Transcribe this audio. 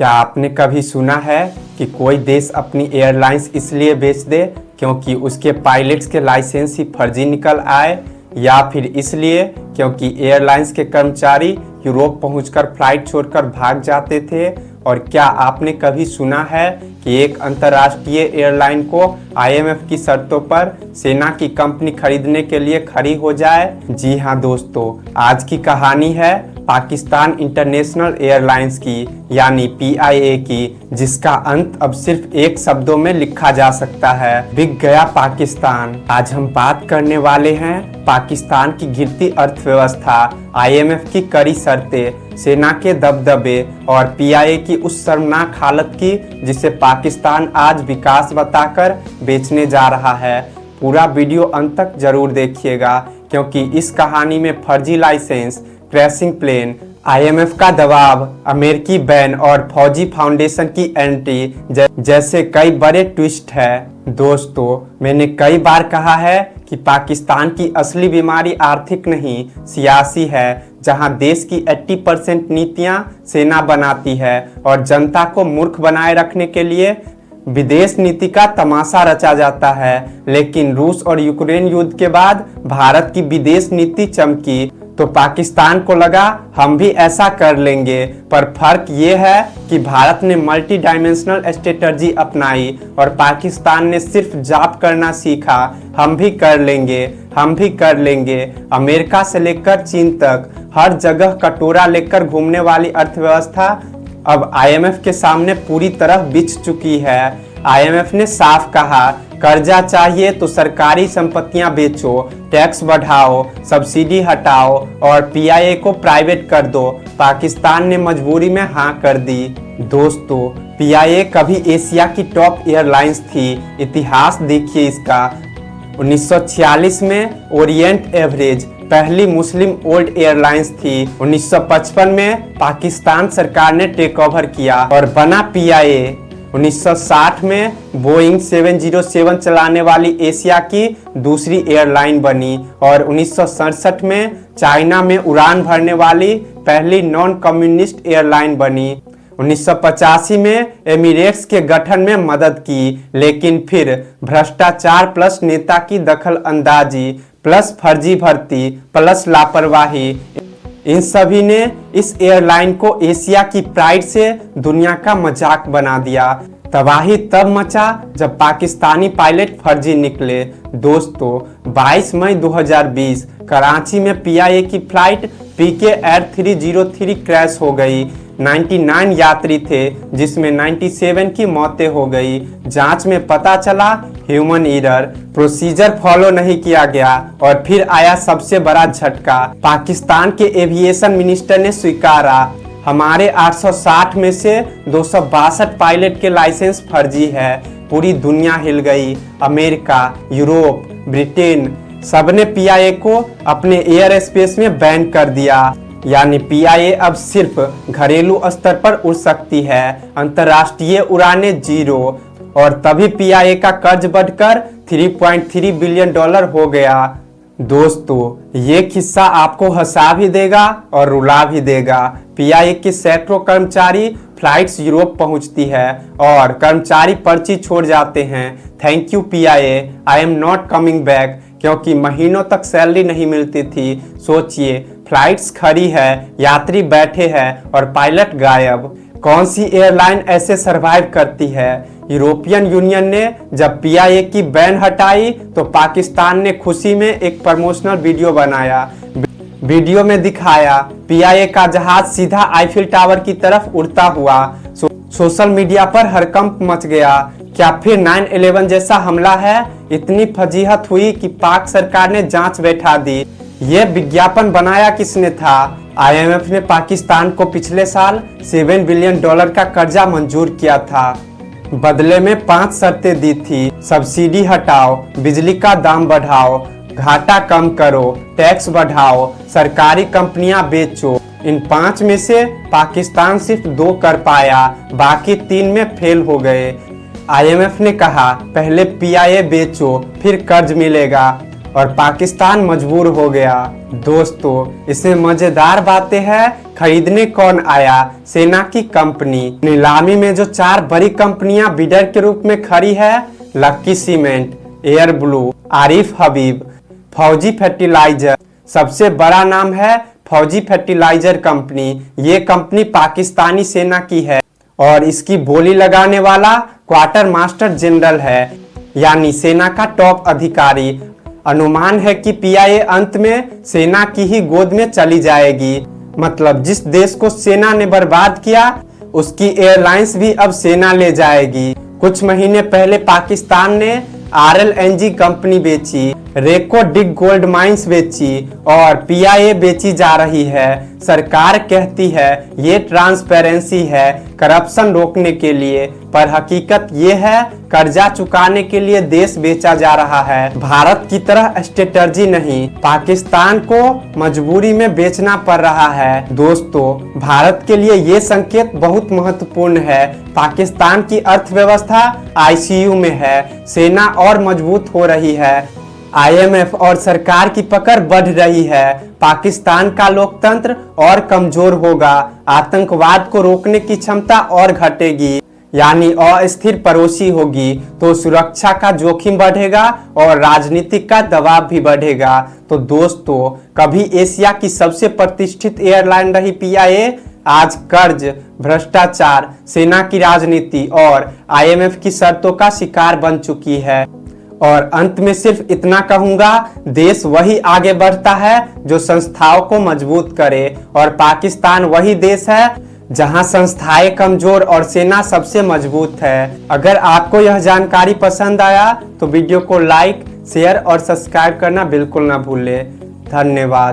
क्या आपने कभी सुना है कि कोई देश अपनी एयरलाइंस इसलिए बेच दे क्योंकि उसके पायलट्स के लाइसेंस ही फर्जी निकल आए, या फिर इसलिए क्योंकि एयरलाइंस के कर्मचारी यूरोप पहुंचकर फ्लाइट छोड़कर भाग जाते थे? और क्या आपने कभी सुना है कि एक अंतर्राष्ट्रीय एयरलाइन को आईएमएफ की शर्तों पर सेना की कंपनी खरीदने के लिए खड़ी हो जाए? जी हाँ दोस्तों, आज की कहानी है पाकिस्तान इंटरनेशनल एयरलाइंस की यानी पीआईए की, जिसका अंत अब सिर्फ एक शब्दों में लिखा जा सकता है, बिक गया पाकिस्तान। आज हम बात करने वाले हैं पाकिस्तान की गिरती अर्थव्यवस्था, आईएमएफ की कड़ी शर्तें, सेना के दबदबे और पीआईए की उस शर्मनाक हालत की जिसे पाकिस्तान आज विकास बताकर बेचने जा रहा है। पूरा वीडियो अंत तक जरूर देखिएगा क्योंकि इस कहानी में फर्जी लाइसेंस, क्रैशिंग प्लेन, आईएमएफ का दबाव, अमेरिकी बैन और फौजी फाउंडेशन की एंट्री जैसे कई बड़े ट्विस्ट है। दोस्तों, मैंने कई बार कहा है कि पाकिस्तान की असली बीमारी आर्थिक नहीं सियासी है, जहां देश की 80% नीतियां सेना बनाती है और जनता को मूर्ख बनाए रखने के लिए विदेश नीति का तमाशा रचा जाता है। लेकिन रूस और यूक्रेन युद्ध के बाद भारत की विदेश नीति चमकी तो पाकिस्तान को लगा हम भी ऐसा कर लेंगे। पर फर्क ये है कि भारत ने मल्टी डायमेंशनल स्ट्रेटजी अपनाई और पाकिस्तान ने सिर्फ जाप करना सीखा। हम भी कर लेंगे, हम भी कर लेंगे। अमेरिका से लेकर चीन तक हर जगह कटोरा लेकर घूमने वाली अर्थव्यवस्था अब आईएमएफ के सामने पूरी तरह बिछ चुकी है। आईएमएफ ने साफ कहा, कर्जा चाहिए तो सरकारी संपत्तियां बेचो, टैक्स बढ़ाओ, सब्सिडी हटाओ और पीआईए को प्राइवेट कर दो। पाकिस्तान ने मजबूरी में हाँ कर दी। दोस्तों, पीआईए कभी एशिया की टॉप एयरलाइंस थी। इतिहास देखिए इसका। 1946 में ओरिएंट एवरेज पहली मुस्लिम ओल्ड एयरलाइंस थी। 1955 में पाकिस्तान सरकार ने टेक ओवर किया और बना पीआईए। 1960 में बोइंग 707 चलाने वाली एशिया की दूसरी एयरलाइन बनी और 1967 में चाइना में उड़ान भरने वाली पहली नॉन कम्युनिस्ट एयरलाइन बनी। 1985 में एमिरेट्स के गठन में मदद की, लेकिन फिर भ्रष्टाचार प्लस नेता की दखल अंदाजी प्लस फर्जी भर्ती प्लस लापरवाही, इन सभी ने इस एयरलाइन को एशिया की प्राइड से दुनिया का मजाक बना दिया। तबाही तब मचा जब पाकिस्तानी पायलट फर्जी निकले। दोस्तों, 22 मई 2020 कराची में पीआईए की फ्लाइट PK-8303 क्रैश हो गई। 99 यात्री थे जिसमें 97 की मौतें हो गई। जांच में पता चला ह्यूमन एरर, प्रोसीजर फॉलो नहीं किया गया और फिर आया सबसे बड़ा झटका। पाकिस्तान के एविएशन मिनिस्टर ने स्वीकारा, हमारे 860 में से 262 पायलट के लाइसेंस फर्जी है। पूरी दुनिया हिल गई। अमेरिका, यूरोप, ब्रिटेन सबने पीआईए को अपने एयर स्पेस में बैन कर दिया। यानी पीआईए अब सिर्फ घरेलू स्तर पर उड़ सकती है, अंतर्राष्ट्रीय उड़ानें जीरो। और तभी पीआईए का कर्ज बढ़कर $3.3 बिलियन हो गया। दोस्तों, ये किस्सा आपको हंसा भी देगा और रुला भी देगा। पीआईए के सैकड़ों कर्मचारी फ्लाइट्स यूरोप पहुंचती है और कर्मचारी पर्ची छोड़ जाते हैं, thank you PIA, I am not coming back, क्योंकि महीनों तक सैलरी नहीं मिलती थी। सोचिए, फ्लाइट्स खड़ी है, यात्री बैठे हैं और पायलट गायब। कौन सी एयरलाइन ऐसे सरवाइव करती है? यूरोपियन यूनियन ने जब पीआईए की बैन हटाई तो पाकिस्तान ने खुशी में एक प्रमोशनल वीडियो बनाया। वीडियो में दिखाया पीआईए का जहाज सीधा आईफिल टावर की तरफ उड़ता हुआ। सोशल मीडिया पर हड़कंप मच गया। क्या फिर 9/11 जैसा हमला है? इतनी फजीहत हुई कि पाक सरकार ने जांच बैठा दी। ये विज्ञापन बनाया किसने था? आईएमएफ ने पाकिस्तान को पिछले साल $7 बिलियन का कर्जा मंजूर किया था। बदले में 5 शर्तें दी थी, सब्सिडी हटाओ, बिजली का दाम बढ़ाओ, घाटा कम करो, टैक्स बढ़ाओ, सरकारी कंपनियां बेचो। इन 5 में से पाकिस्तान सिर्फ 2 कर पाया, बाकी 3 में फेल हो गए। आईएमएफ ने कहा पहले पीआईए बेचो फिर कर्ज मिलेगा। और पाकिस्तान मजबूर हो गया। दोस्तों, इसमें मजेदार बातें हैं। खरीदने कौन आया? सेना की कंपनी। नीलामी में जो 4 बड़ी कंपनियां बिडर के रूप में खड़ी है, लक्की सीमेंट, एयर ब्लू, आरिफ हबीब, फौजी फर्टिलाइजर। सबसे बड़ा नाम है फौजी फर्टिलाइजर कंपनी। ये कंपनी पाकिस्तानी सेना की है और इसकी बोली लगाने वाला क्वार्टर मास्टर जनरल है, यानी सेना का टॉप अधिकारी। अनुमान है कि पीआईए अंत में सेना की ही गोद में चली जाएगी। मतलब जिस देश को सेना ने बर्बाद किया, उसकी एयरलाइंस भी अब सेना ले जाएगी। कुछ महीने पहले पाकिस्तान ने RLNG कंपनी बेची, रेको डिग गोल्ड माइंस बेची और पीआईए बेची जा रही है। सरकार कहती है ये ट्रांसपेरेंसी है, करप्शन रोकने के लिए, पर हकीकत ये है कर्जा चुकाने के लिए देश बेचा जा रहा है। भारत की तरह स्ट्रेटजी नहीं, पाकिस्तान को मजबूरी में बेचना पड़ रहा है। दोस्तों, भारत के लिए ये संकेत बहुत महत्वपूर्ण है। पाकिस्तान की अर्थव्यवस्था ICU में है, सेना और मजबूत हो रही है, IMF और सरकार की पकड़ बढ़ रही है, पाकिस्तान का लोकतंत्र और कमजोर होगा, आतंकवाद को रोकने की क्षमता और घटेगी, यानी अस्थिर पड़ोसी होगी तो सुरक्षा का जोखिम बढ़ेगा और राजनीतिक का दबाव भी बढ़ेगा। तो दोस्तों, कभी एशिया की सबसे प्रतिष्ठित एयरलाइन रही पीआईए, आज कर्ज, भ्रष्टाचार, सेना की राजनीति और IMF की शर्तों का शिकार बन चुकी है। और अंत में सिर्फ इतना कहूंगा, देश वही आगे बढ़ता है जो संस्थाओं को मजबूत करे, और पाकिस्तान वही देश है जहां संस्थाएं कमजोर और सेना सबसे मजबूत है। अगर आपको यह जानकारी पसंद आया तो वीडियो को लाइक, शेयर और सब्सक्राइब करना बिल्कुल ना भूलें। धन्यवाद।